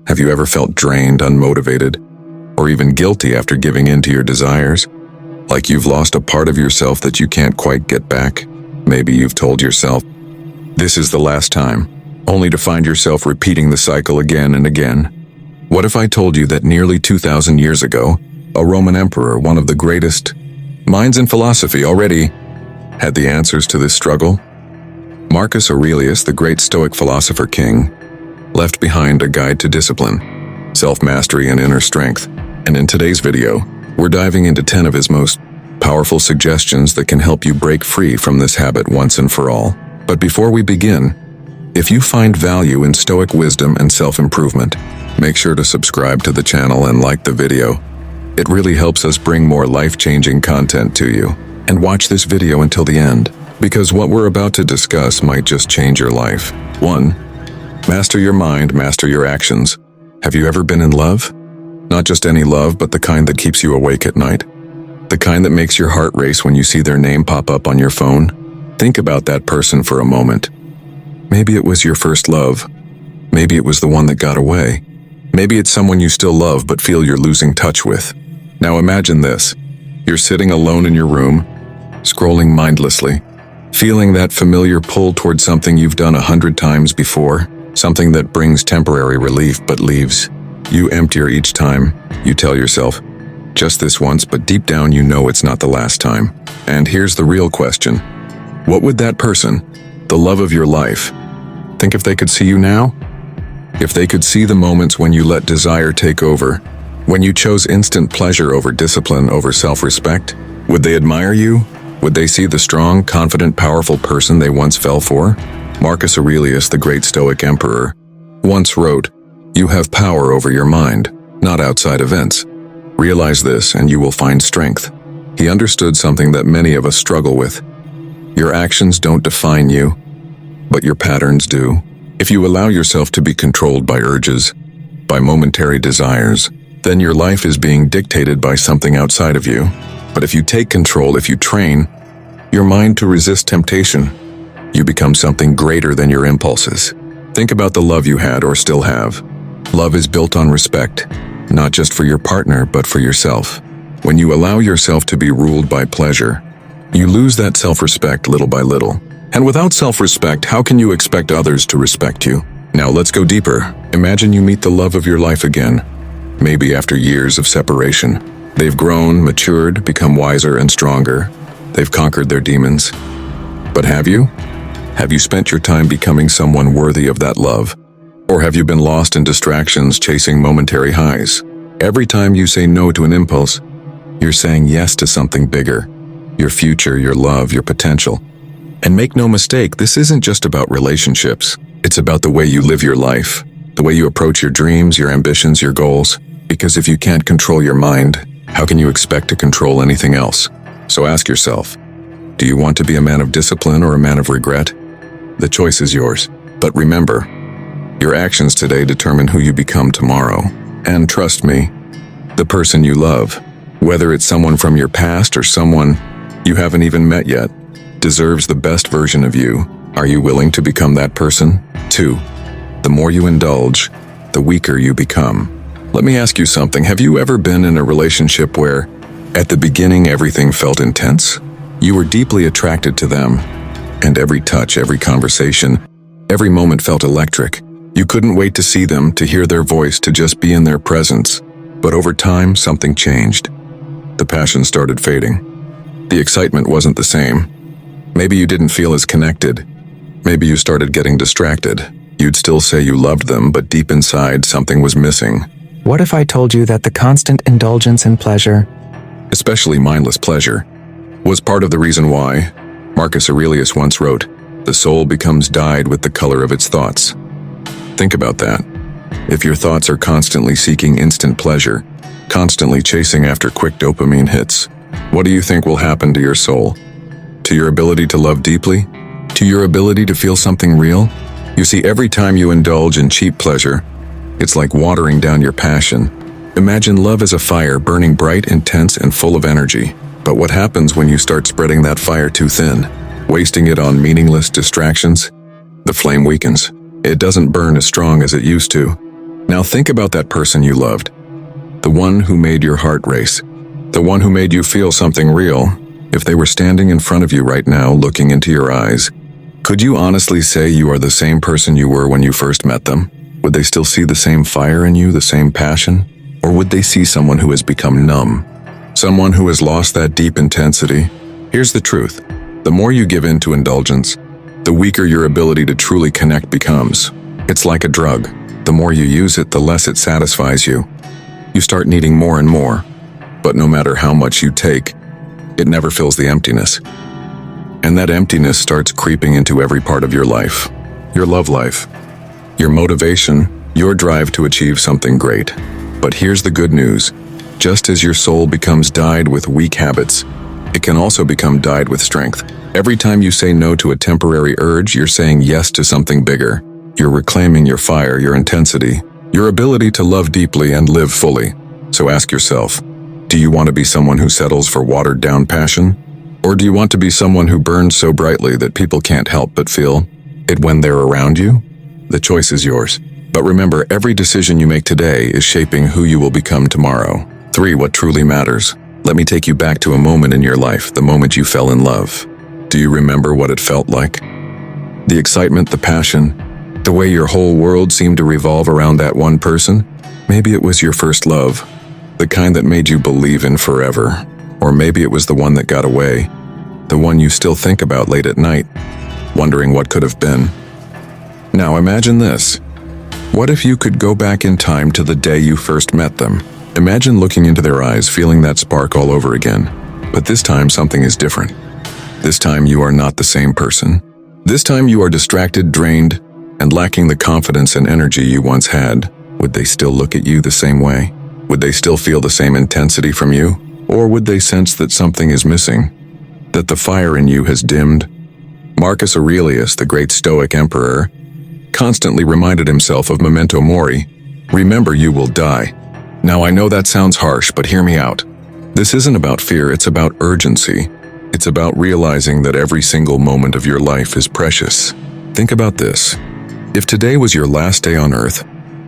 Have you ever felt drained, unmotivated, or even guilty after giving in to your desires? Like you've lost a part of yourself that you can't quite get back? Maybe you've told yourself, "This is the last time," only to find yourself repeating the cycle again and again. What if I told you that nearly 2,000 years ago, a Roman emperor, one of the greatest minds in philosophy, already had the answers to this struggle? Marcus Aurelius, the great Stoic philosopher king, left behind a guide to discipline, self-mastery, and inner strength. And in today's video, we're diving into 10 of his most powerful suggestions that can help you break free from this habit once and for all. But before we begin, if you find value in Stoic wisdom and self-improvement, make sure to subscribe to the channel and like the video. It really helps us bring more life-changing content to you. And watch this video until the end, because what we're about to discuss might just change your life. 1. Master your mind, master your actions. Have you ever been in love? Not just any love, but the kind that keeps you awake at night. The kind that makes your heart race when you see their name pop up on your phone. Think about that person for a moment. Maybe it was your first love. Maybe it was the one that got away. Maybe it's someone you still love but feel you're losing touch with. Now imagine this. You're sitting alone in your room, scrolling mindlessly, feeling that familiar pull toward something you've done 100 times before, something that brings temporary relief but leaves you emptier each time. You tell yourself, just this once, but deep down you know it's not the last time. And here's the real question. What would that person, the love of your life, think if they could see you now? If they could see the moments when you let desire take over, when you chose instant pleasure over discipline, over self-respect, would they admire you? Would they see the strong, confident, powerful person they once fell for? Marcus Aurelius, the great Stoic emperor, once wrote, "You have power over your mind, not outside events. Realize this and you will find strength." He understood something that many of us struggle with. Your actions don't define you, but your patterns do. If you allow yourself to be controlled by urges, by momentary desires, then your life is being dictated by something outside of you. But if you take control, if you train your mind to resist temptation, you become something greater than your impulses. Think about the love you had or still have. Love is built on respect, not just for your partner, but for yourself. When you allow yourself to be ruled by pleasure, you lose that self-respect little by little. And without self-respect, how can you expect others to respect you? Now let's go deeper. Imagine you meet the love of your life again. Maybe after years of separation. They've grown, matured, become wiser and stronger. They've conquered their demons. But have you? Have you spent your time becoming someone worthy of that love? Or have you been lost in distractions, chasing momentary highs? Every time you say no to an impulse, you're saying yes to something bigger. Your future, your love, your potential. And make no mistake, this isn't just about relationships. It's about the way you live your life, the way you approach your dreams, your ambitions, your goals. Because if you can't control your mind, how can you expect to control anything else? So ask yourself, do you want to be a man of discipline or a man of regret? The choice is yours. But remember, your actions today determine who you become tomorrow. And trust me, the person you love, whether it's someone from your past or someone you haven't even met yet, deserves the best version of you. Are you willing to become that person? 2. The more you indulge, the weaker you become. Let me ask you something. Have you ever been in a relationship where, at the beginning, everything felt intense? You were deeply attracted to them, and every touch, every conversation, every moment felt electric. You couldn't wait to see them, to hear their voice, to just be in their presence. But over time, something changed. The passion started fading. The excitement wasn't the same. Maybe you didn't feel as connected. Maybe you started getting distracted. You'd still say you loved them, but deep inside, something was missing. What if I told you that the constant indulgence in pleasure, especially mindless pleasure, was part of the reason why? Marcus Aurelius once wrote, "The soul becomes dyed with the color of its thoughts." Think about that. If your thoughts are constantly seeking instant pleasure, constantly chasing after quick dopamine hits, what do you think will happen to your soul? To your ability to love deeply? To your ability to feel something real? You see, every time you indulge in cheap pleasure, it's like watering down your passion. Imagine love as a fire burning bright, intense, and full of energy. But what happens when you start spreading that fire too thin, wasting it on meaningless distractions? The flame weakens. It doesn't burn as strong as it used to. Now think about that person you loved. The one who made your heart race. The one who made you feel something real. If they were standing in front of you right now, looking into your eyes, could you honestly say you are the same person you were when you first met them? Would they still see the same fire in you, the same passion? Or would they see someone who has become numb? Someone who has lost that deep intensity? Here's the truth. The more you give in to indulgence, the weaker your ability to truly connect becomes. It's like a drug. The more you use it, the less it satisfies you. You start needing more and more. But no matter how much you take, it never fills the emptiness. And that emptiness starts creeping into every part of your life. Your love life, your motivation, your drive to achieve something great. But here's the good news. Just as your soul becomes dyed with weak habits, it can also become dyed with strength. Every time you say no to a temporary urge, you're saying yes to something bigger. You're reclaiming your fire, your intensity, your ability to love deeply and live fully. So ask yourself, do you want to be someone who settles for watered-down passion? Or do you want to be someone who burns so brightly that people can't help but feel it when they're around you? The choice is yours. But remember, every decision you make today is shaping who you will become tomorrow. 3. What truly matters. Let me take you back to a moment in your life, the moment you fell in love. Do you remember what it felt like? The excitement, the passion, the way your whole world seemed to revolve around that one person? Maybe it was your first love, the kind that made you believe in forever. Or maybe it was the one that got away, the one you still think about late at night, wondering what could have been. Now imagine this. What if you could go back in time to the day you first met them? Imagine looking into their eyes, feeling that spark all over again. But this time something is different. This time you are not the same person. This time you are distracted, drained, and lacking the confidence and energy you once had. Would they still look at you the same way? Would they still feel the same intensity from you? Or would they sense that something is missing? That the fire in you has dimmed? Marcus Aurelius, the great Stoic emperor, constantly reminded himself of memento mori, remember you will die. Now I know that sounds harsh, but hear me out. This isn't about fear, it's about urgency. It's about realizing that every single moment of your life is precious. Think about this. If today was your last day on earth,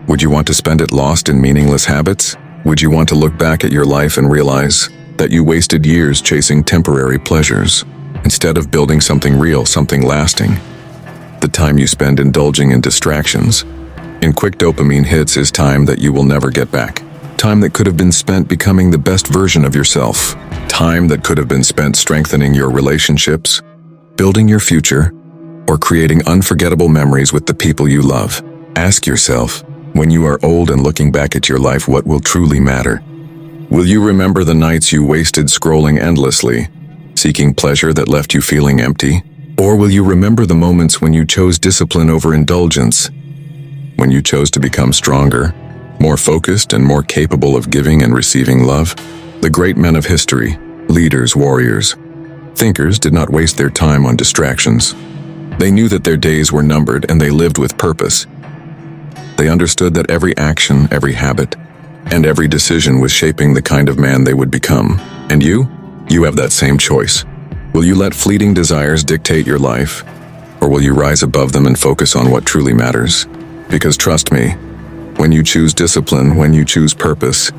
would you want to spend it lost in meaningless habits? Would you want to look back at your life and realize that you wasted years chasing temporary pleasures, instead of building something real, something lasting? The time you spend indulging in distractions, in quick dopamine hits, is time that you will never get back. Time that could have been spent becoming the best version of yourself. Time that could have been spent strengthening your relationships, building your future, or creating unforgettable memories with the people you love. Ask yourself, when you are old and looking back at your life, what will truly matter? Will you remember the nights you wasted scrolling endlessly, seeking pleasure that left you feeling empty? Or will you remember the moments when you chose discipline over indulgence, when you chose to become stronger, more focused, and more capable of giving and receiving love? The great men of history, leaders, warriors, thinkers, did not waste their time on distractions. They knew that their days were numbered, and they lived with purpose. They understood that every action, every habit, and every decision was shaping the kind of man they would become. And you? You have that same choice. Will you let fleeting desires dictate your life? Or will you rise above them and focus on what truly matters? Because trust me, when you choose discipline, when you choose purpose,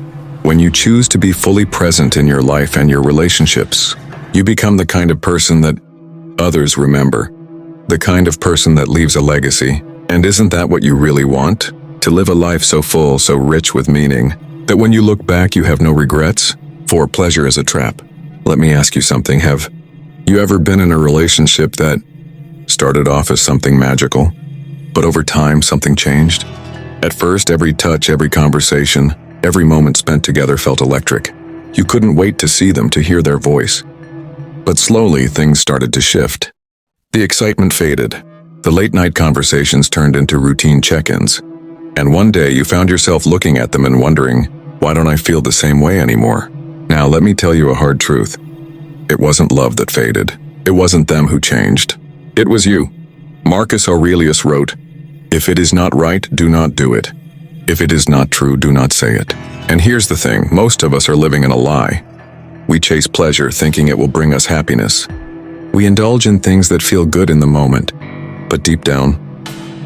when you choose to be fully present in your life and your relationships, you become the kind of person that others remember. The kind of person that leaves a legacy. And isn't that what you really want? To live a life so full, so rich with meaning, that when you look back you have no regrets? For pleasure is a trap. Let me ask you something. Have you ever been in a relationship that started off as something magical, but over time something changed? At first, every touch, every conversation, every moment spent together felt electric. You couldn't wait to see them, to hear their voice. But slowly, things started to shift. The excitement faded. The late-night conversations turned into routine check-ins. And one day, you found yourself looking at them and wondering, why don't I feel the same way anymore? Now, let me tell you a hard truth. It wasn't love that faded. It wasn't them who changed. It was you. Marcus Aurelius wrote, "If it is not right, do not do it. If it is not true, do not say it." And here's the thing, most of us are living in a lie. We chase pleasure thinking it will bring us happiness. We indulge in things that feel good in the moment, but deep down,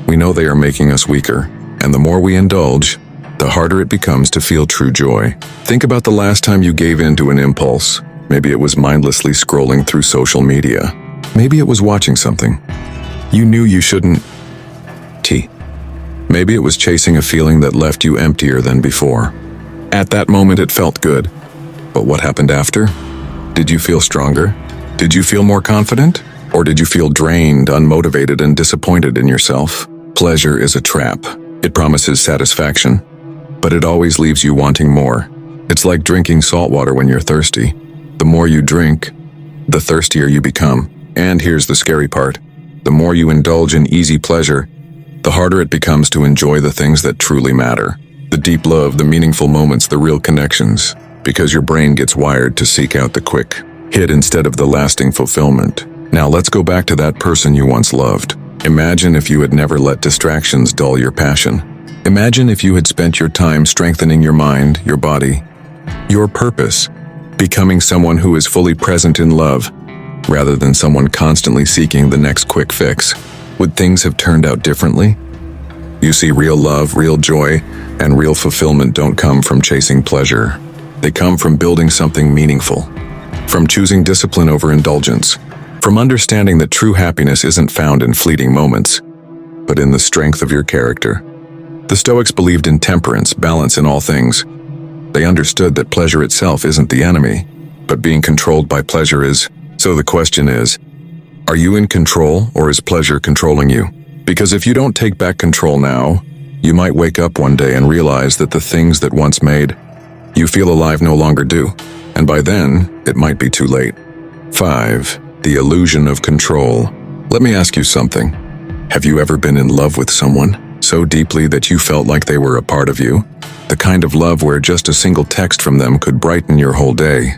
we know they are making us weaker. And the more we indulge, the harder it becomes to feel true joy. Think about the last time you gave in to an impulse. Maybe it was mindlessly scrolling through social media. Maybe it was watching something you knew you shouldn't. Maybe it was chasing a feeling that left you emptier than before. At that moment it felt good. But what happened after? Did you feel stronger? Did you feel more confident? Or did you feel drained, unmotivated, and disappointed in yourself? Pleasure is a trap. It promises satisfaction, but it always leaves you wanting more. It's like drinking salt water when you're thirsty. The more you drink, the thirstier you become. And here's the scary part. The more you indulge in easy pleasure, the harder it becomes to enjoy the things that truly matter. The deep love, the meaningful moments, the real connections. Because your brain gets wired to seek out the quick hit instead of the lasting fulfillment. Now let's go back to that person you once loved. Imagine if you had never let distractions dull your passion. Imagine if you had spent your time strengthening your mind, your body, your purpose, becoming someone who is fully present in love, rather than someone constantly seeking the next quick fix. Would things have turned out differently? You see, real love, real joy, and real fulfillment don't come from chasing pleasure. They come from building something meaningful, from choosing discipline over indulgence, from understanding that true happiness isn't found in fleeting moments, but in the strength of your character. The Stoics believed in temperance, balance in all things. They understood that pleasure itself isn't the enemy, but being controlled by pleasure is. So the question is, are you in control, or is pleasure controlling you? Because if you don't take back control now, you might wake up one day and realize that the things that once made you feel alive no longer do. And by then, it might be too late. 5. The illusion of control. Let me ask you something. Have you ever been in love with someone so deeply that you felt like they were a part of you? The kind of love where just a single text from them could brighten your whole day,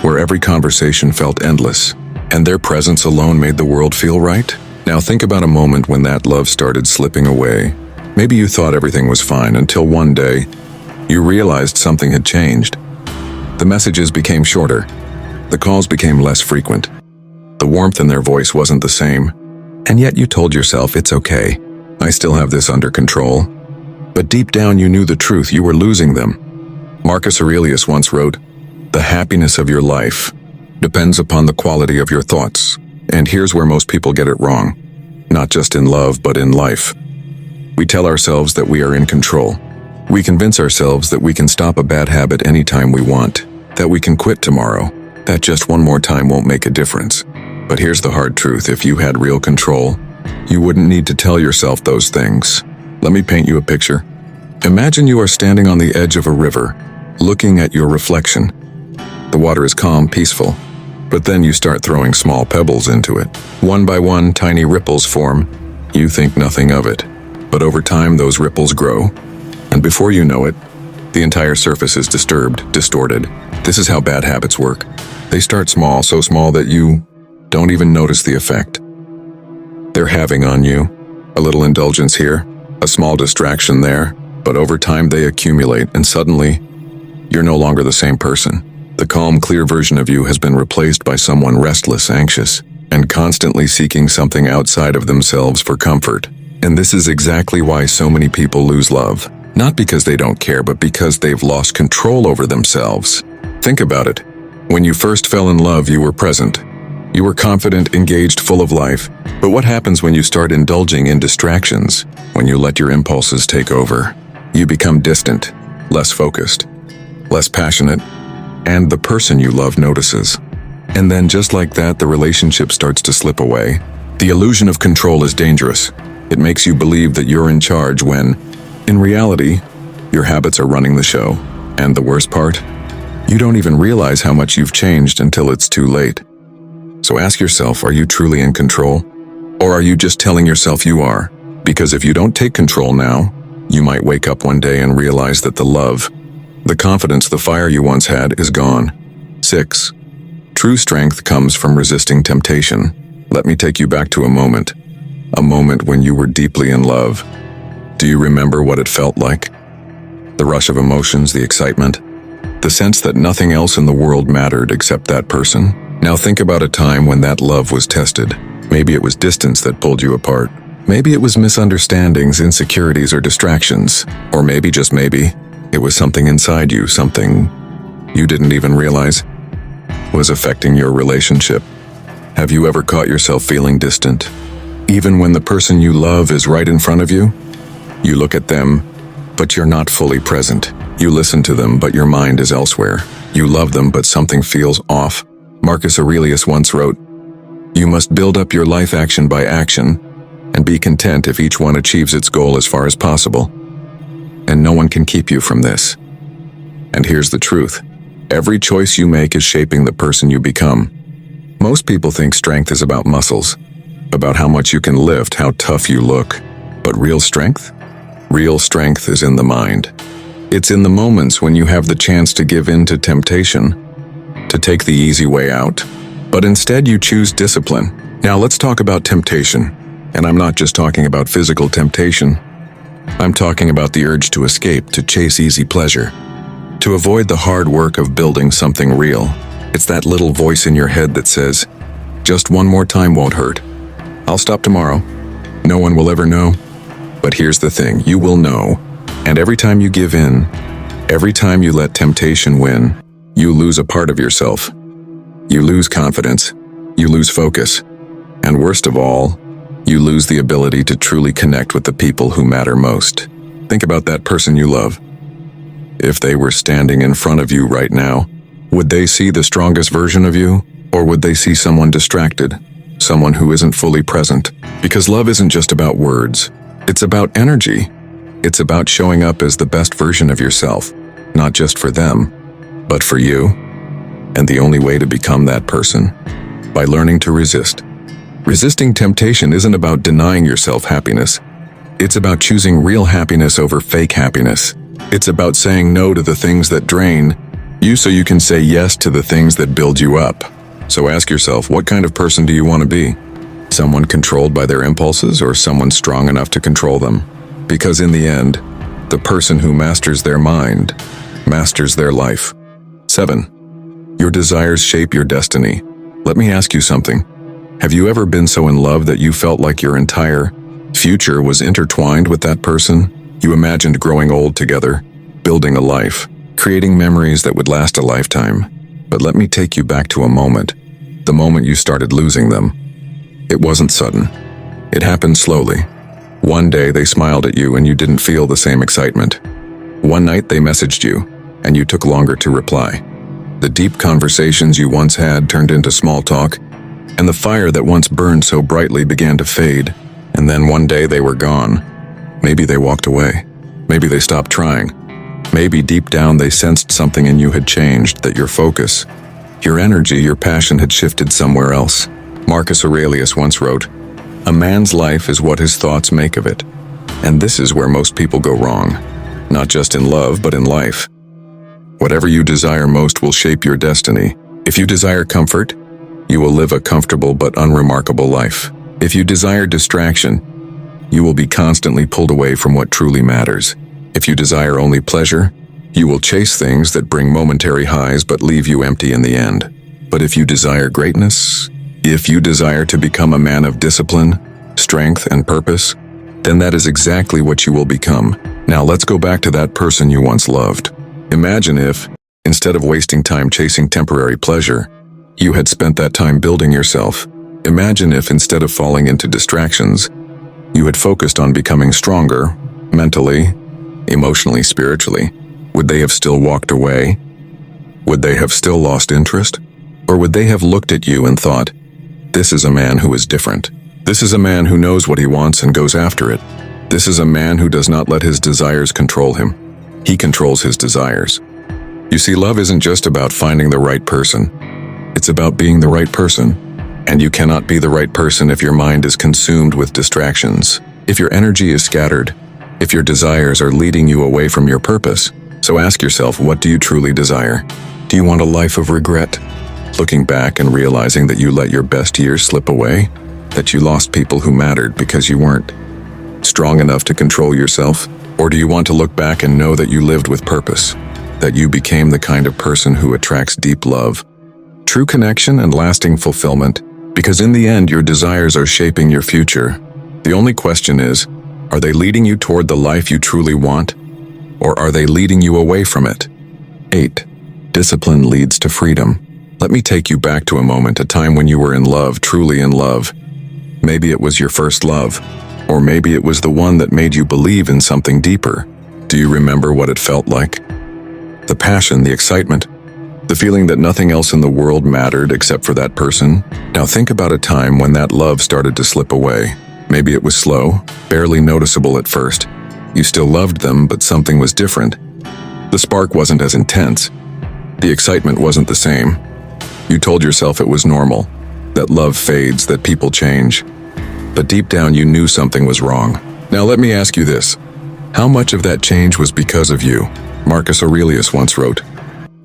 where every conversation felt endless, and their presence alone made the world feel right? Now think about a moment when that love started slipping away. Maybe you thought everything was fine until one day, you realized something had changed. The messages became shorter. The calls became less frequent. The warmth in their voice wasn't the same. And yet you told yourself, it's okay. I still have this under control. But deep down you knew the truth, you were losing them. Marcus Aurelius once wrote, "The happiness of your life depends upon the quality of your thoughts." And here's where most people get it wrong. Not just in love, but in life. We tell ourselves that we are in control. We convince ourselves that we can stop a bad habit anytime we want, that we can quit tomorrow, that just one more time won't make a difference. But here's the hard truth. If you had real control, you wouldn't need to tell yourself those things. Let me paint you a picture. Imagine you are standing on the edge of a river, looking at your reflection. The water is calm, peaceful, but then you start throwing small pebbles into it. One by one, tiny ripples form. You think nothing of it. But over time, those ripples grow, and before you know it, the entire surface is disturbed, distorted. This is how bad habits work. They start small, so small that you don't even notice the effect they're having on you. A little indulgence here, a small distraction there, but over time they accumulate, and suddenly, you're no longer the same person. The calm, clear version of you has been replaced by someone restless, anxious, and constantly seeking something outside of themselves for comfort. And this is exactly why so many people lose love. Not because they don't care, but because they've lost control over themselves. Think about it. When you first fell in love, you were present. You were confident, engaged, full of life. But what happens when you start indulging in distractions? When you let your impulses take over? You become distant, less focused, less passionate, and the person you love notices. And then just like that, the relationship starts to slip away. The illusion of control is dangerous. It makes you believe that you're in charge when, in reality, your habits are running the show. And the worst part? You don't even realize how much you've changed until it's too late. So ask yourself, are you truly in control? Or are you just telling yourself you are? Because if you don't take control now, you might wake up one day and realize that the love, the confidence, the fire you once had is gone. 6. True strength comes from resisting temptation. Let me take you back to a moment when you were deeply in love. Do you remember what it felt like? The rush of emotions, the excitement, the sense that nothing else in the world mattered except that person. Now think about a time when that love was tested. Maybe it was distance that pulled you apart. Maybe it was misunderstandings, insecurities, or distractions. Or maybe, just maybe, It was something inside you, something you didn't even realize was affecting your relationship. Have you ever caught yourself feeling distant? Even when the person you love is right in front of you? You look at them, but you're not fully present. You listen to them, but your mind is elsewhere. You love them, but something feels off. Marcus Aurelius once wrote, "You must build up your life action by action, and be content if each one achieves its goal as far as possible. And no one can keep you from this." And here's the truth. Every choice you make is shaping the person you become. Most people think strength is about muscles, about how much you can lift, how tough you look. But real strength? Real strength is in the mind. It's in the moments when you have the chance to give in to temptation, to take the easy way out, but instead you choose discipline. Now let's talk about temptation. And I'm not just talking about physical temptation. I'm talking about the urge to escape, to chase easy pleasure, to avoid the hard work of building something real. It's that little voice in your head that says, "Just one more time won't hurt. I'll stop tomorrow. No one will ever know." But here's the thing, you will know. And every time you give in, every time you let temptation win, you lose a part of yourself. You lose confidence. You lose focus. And worst of all, you lose the ability to truly connect with the people who matter most. Think about that person you love. If they were standing in front of you right now, would they see the strongest version of you? Or would they see someone distracted? Someone who isn't fully present? Because love isn't just about words. It's about energy. It's about showing up as the best version of yourself, not just for them, but for you. And the only way to become that person? By learning to resist. Resisting temptation isn't about denying yourself happiness. It's about choosing real happiness over fake happiness. It's about saying no to the things that drain you so you can say yes to the things that build you up. So ask yourself, what kind of person do you want to be? Someone controlled by their impulses, or someone strong enough to control them? Because in the end, the person who masters their mind masters their life. 7. Your desires shape your destiny. Let me ask you something. Have you ever been so in love that you felt like your entire future was intertwined with that person? You imagined growing old together, building a life, creating memories that would last a lifetime. But let me take you back to a moment, the moment you started losing them. It wasn't sudden. It happened slowly. One day they smiled at you and you didn't feel the same excitement. One night they messaged you and you took longer to reply. The deep conversations you once had turned into small talk, and the fire that once burned so brightly began to fade. And then one day they were gone. Maybe they walked away. Maybe they stopped trying. Maybe deep down they sensed something in you had changed, that your focus, your energy, your passion had shifted somewhere else. Marcus Aurelius once wrote, "A man's life is what his thoughts make of it." And this is where most people go wrong. Not just in love, but in life. Whatever you desire most will shape your destiny. If you desire comfort, you will live a comfortable but unremarkable life. If you desire distraction, you will be constantly pulled away from what truly matters. If you desire only pleasure, you will chase things that bring momentary highs but leave you empty in the end. But if you desire greatness, if you desire to become a man of discipline, strength, and purpose, then that is exactly what you will become. Now let's go back to that person you once loved. Imagine if, instead of wasting time chasing temporary pleasure, you had spent that time building yourself. Imagine if, instead of falling into distractions, you had focused on becoming stronger, mentally, emotionally, spiritually. Would they have still walked away? Would they have still lost interest? Or would they have looked at you and thought, "This is a man who is different. This is a man who knows what he wants and goes after it. This is a man who does not let his desires control him. He controls his desires." You see, love isn't just about finding the right person. It's about being the right person. And you cannot be the right person if your mind is consumed with distractions, if your energy is scattered, if your desires are leading you away from your purpose. So ask yourself, what do you truly desire? Do you want a life of regret? Looking back and realizing that you let your best years slip away? That you lost people who mattered because you weren't strong enough to control yourself? Or do you want to look back and know that you lived with purpose? That you became the kind of person who attracts deep love, true connection, and lasting fulfillment? Because in the end, your desires are shaping your future. The only question is, are they leading you toward the life you truly want? or are they leading you away from it? 8. Discipline leads to freedom. Let me take you back to a time when you were in love, truly in love. Maybe it was your first love, or maybe it was the one that made you believe in something deeper. Do you remember what it felt like? The passion, the excitement, the feeling that nothing else in the world mattered except for that person. Now think about a time when that love started to slip away. Maybe it was slow, barely noticeable at first. You still loved them, but something was different. The spark wasn't as intense. The excitement wasn't the same. You told yourself it was normal, that love fades, that people change. But deep down you knew something was wrong. Now let me ask you this. How much of that change was because of you? Marcus Aurelius once wrote,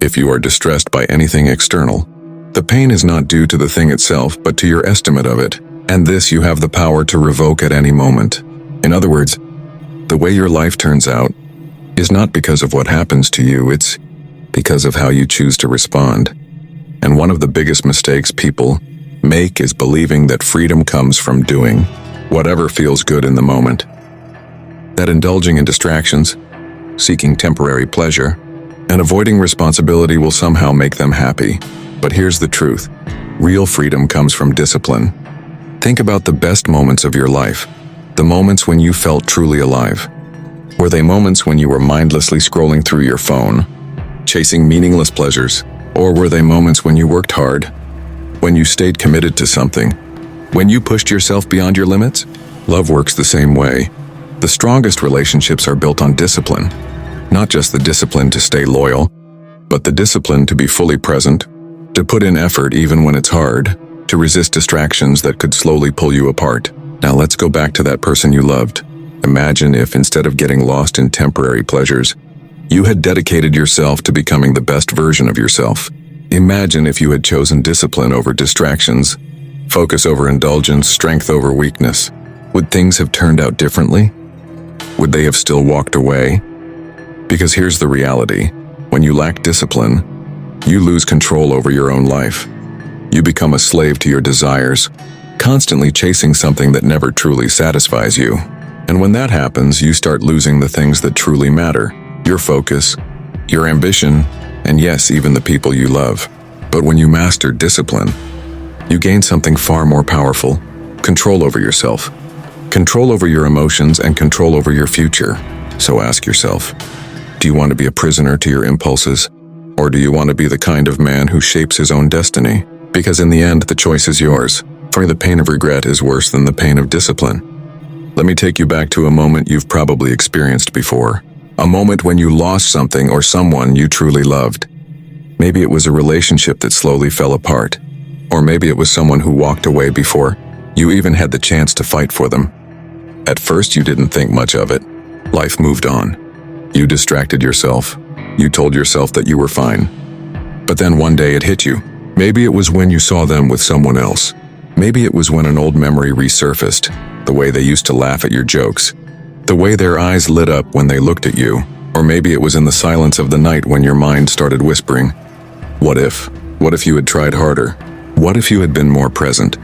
"If you are distressed by anything external, the pain is not due to the thing itself, but to your estimate of it. And this you have the power to revoke at any moment." In other words, the way your life turns out is not because of what happens to you, it's because of how you choose to respond. And one of the biggest mistakes people make is believing that freedom comes from doing whatever feels good in the moment. That indulging in distractions, seeking temporary pleasure, and avoiding responsibility will somehow make them happy. But here's the truth. Real freedom comes from discipline. Think about the best moments of your life, the moments when you felt truly alive. Were they moments when you were mindlessly scrolling through your phone, chasing meaningless pleasures? Or were they moments when you worked hard, when you stayed committed to something, when you pushed yourself beyond your limits? Love works the same way. The strongest relationships are built on discipline. Not just the discipline to stay loyal, but the discipline to be fully present, to put in effort even when it's hard, to resist distractions that could slowly pull you apart. Now let's go back to that person you loved. Imagine if, instead of getting lost in temporary pleasures, you had dedicated yourself to becoming the best version of yourself. Imagine if you had chosen discipline over distractions, focus over indulgence, strength over weakness. Would things have turned out differently? Would they have still walked away? Because here's the reality. When you lack discipline, you lose control over your own life. You become a slave to your desires, constantly chasing something that never truly satisfies you. And when that happens, you start losing the things that truly matter. Your focus, your ambition, and yes, even the people you love. But when you master discipline, you gain something far more powerful: control over yourself, control over your emotions, and control over your future. So ask yourself, do you want to be a prisoner to your impulses? Or do you want to be the kind of man who shapes his own destiny? Because in the end, the choice is yours. For the pain of regret is worse than the pain of discipline. Let me take you back to a moment you've probably experienced before. A moment when you lost something or someone you truly loved. Maybe it was a relationship that slowly fell apart. Or maybe it was someone who walked away before you even had the chance to fight for them. At first you didn't think much of it. Life moved on. You distracted yourself. You told yourself that you were fine. But then one day it hit you. Maybe it was when you saw them with someone else. Maybe it was when an old memory resurfaced, the way they used to laugh at your jokes, the way their eyes lit up when they looked at you. Or maybe it was in the silence of the night when your mind started whispering, what if? What if you had tried harder? What if you had been more present?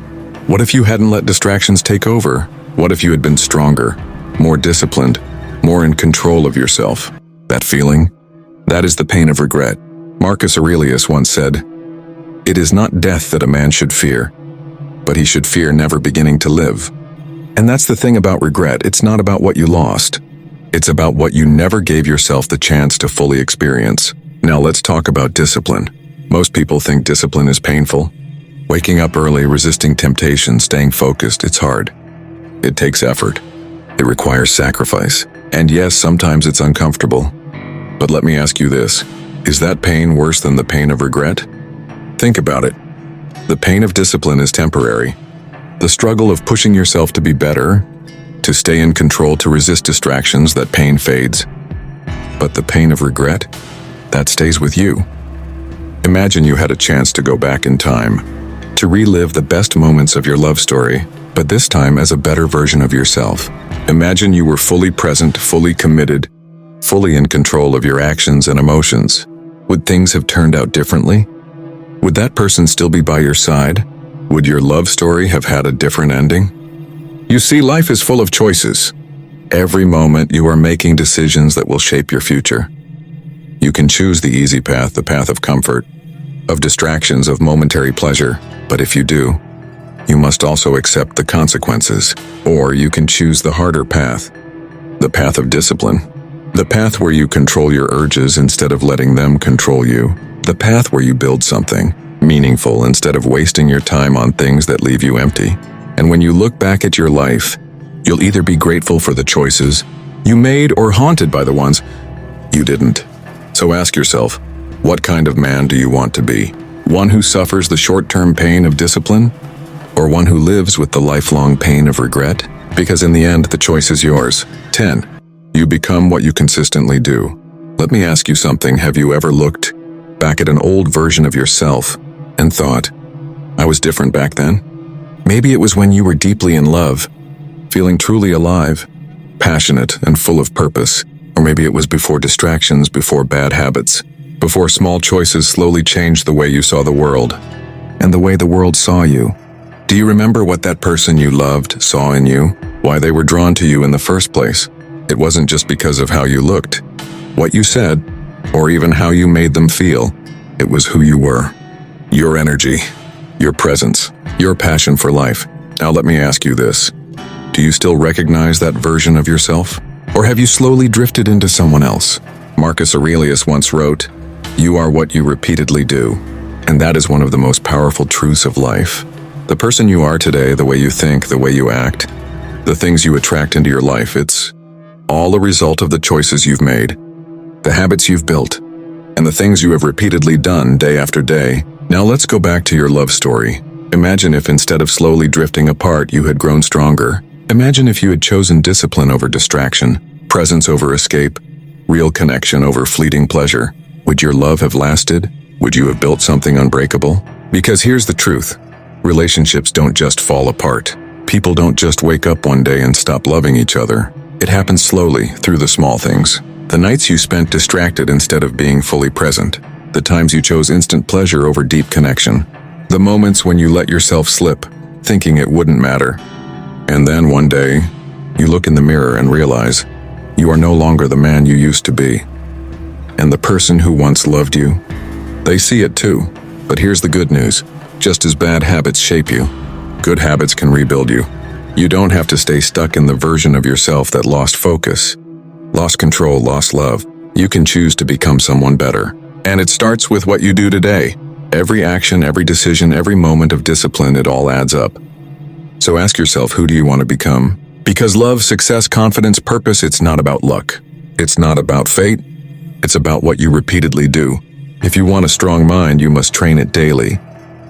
What if you hadn't let distractions take over? What if you had been stronger, more disciplined, more in control of yourself? That feeling? That is the pain of regret. Marcus Aurelius once said, "It is not death that a man should fear, but he should fear never beginning to live." And that's the thing about regret. It's not about what you lost. It's about what you never gave yourself the chance to fully experience. Now let's talk about discipline. Most people think discipline is painful. Waking up early, resisting temptation, staying focused, it's hard. It takes effort. It requires sacrifice. And yes, sometimes it's uncomfortable. But let me ask you this. Is that pain worse than the pain of regret? Think about it. The pain of discipline is temporary. The struggle of pushing yourself to be better, to stay in control, to resist distractions, that pain fades. But the pain of regret, that stays with you. Imagine you had a chance to go back in time, to relive the best moments of your love story, but this time as a better version of yourself. Imagine you were fully present, fully committed, fully in control of your actions and emotions. Would things have turned out differently? Would that person still be by your side? Would your love story have had a different ending? You see, life is full of choices. Every moment you are making decisions that will shape your future. You can choose the easy path, the path of comfort, of distractions, of momentary pleasure, but if you do, you must also accept the consequences. Or you can choose the harder path, the path of discipline, the path where you control your urges instead of letting them control you, the path where you build something meaningful instead of wasting your time on things that leave you empty. And when you look back at your life, you'll either be grateful for the choices you made or haunted by the ones you didn't. So ask yourself, what kind of man do you want to be? One who suffers the short-term pain of discipline? Or one who lives with the lifelong pain of regret? Because in the end, the choice is yours. 10. You become what you consistently do. Let me ask you something. Have you ever looked back at an old version of yourself and thought, I was different back then? Maybe it was when you were deeply in love, feeling truly alive, passionate and full of purpose. Or maybe it was before distractions, before bad habits, before small choices slowly changed the way you saw the world and the way the world saw you. Do you remember what that person you loved saw in you? Why they were drawn to you in the first place? It wasn't just because of how you looked, what you said, or even how you made them feel. It was who you were. Your energy, your presence, your passion for life. Now let me ask you this. Do you still recognize that version of yourself? Or have you slowly drifted into someone else? Marcus Aurelius once wrote, "You are what you repeatedly do." And that is one of the most powerful truths of life. The person you are today, the way you think, the way you act, the things you attract into your life, it's all a result of the choices you've made, the habits you've built, and the things you have repeatedly done day after day. Now let's go back to your love story. Imagine if instead of slowly drifting apart, you had grown stronger. Imagine if you had chosen discipline over distraction, presence over escape, real connection over fleeting pleasure. Would your love have lasted? Would you have built something unbreakable? Because here's the truth. Relationships don't just fall apart. People don't just wake up one day and stop loving each other. It happens slowly, through the small things. The nights you spent distracted instead of being fully present. The times you chose instant pleasure over deep connection. The moments when you let yourself slip, thinking it wouldn't matter. And then one day, you look in the mirror and realize you are no longer the man you used to be. And the person who once loved you, they see it too. But here's the good news. Just as bad habits shape you, good habits can rebuild you. You don't have to stay stuck in the version of yourself that lost focus, lost control, lost love. You can choose to become someone better. And it starts with what you do today. Every action, every decision, every moment of discipline, it all adds up. So ask yourself, who do you want to become? Because love, success, confidence, purpose, it's not about luck. It's not about fate. It's about what you repeatedly do. If you want a strong mind, you must train it daily.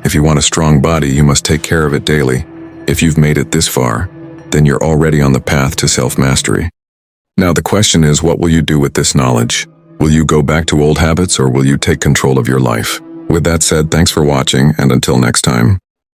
If you want a strong body, you must take care of it daily. If you've made it this far, then you're already on the path to self-mastery. Now the question is, what will you do with this knowledge? Will you go back to old habits or will you take control of your life? With that said, thanks for watching, and until next time.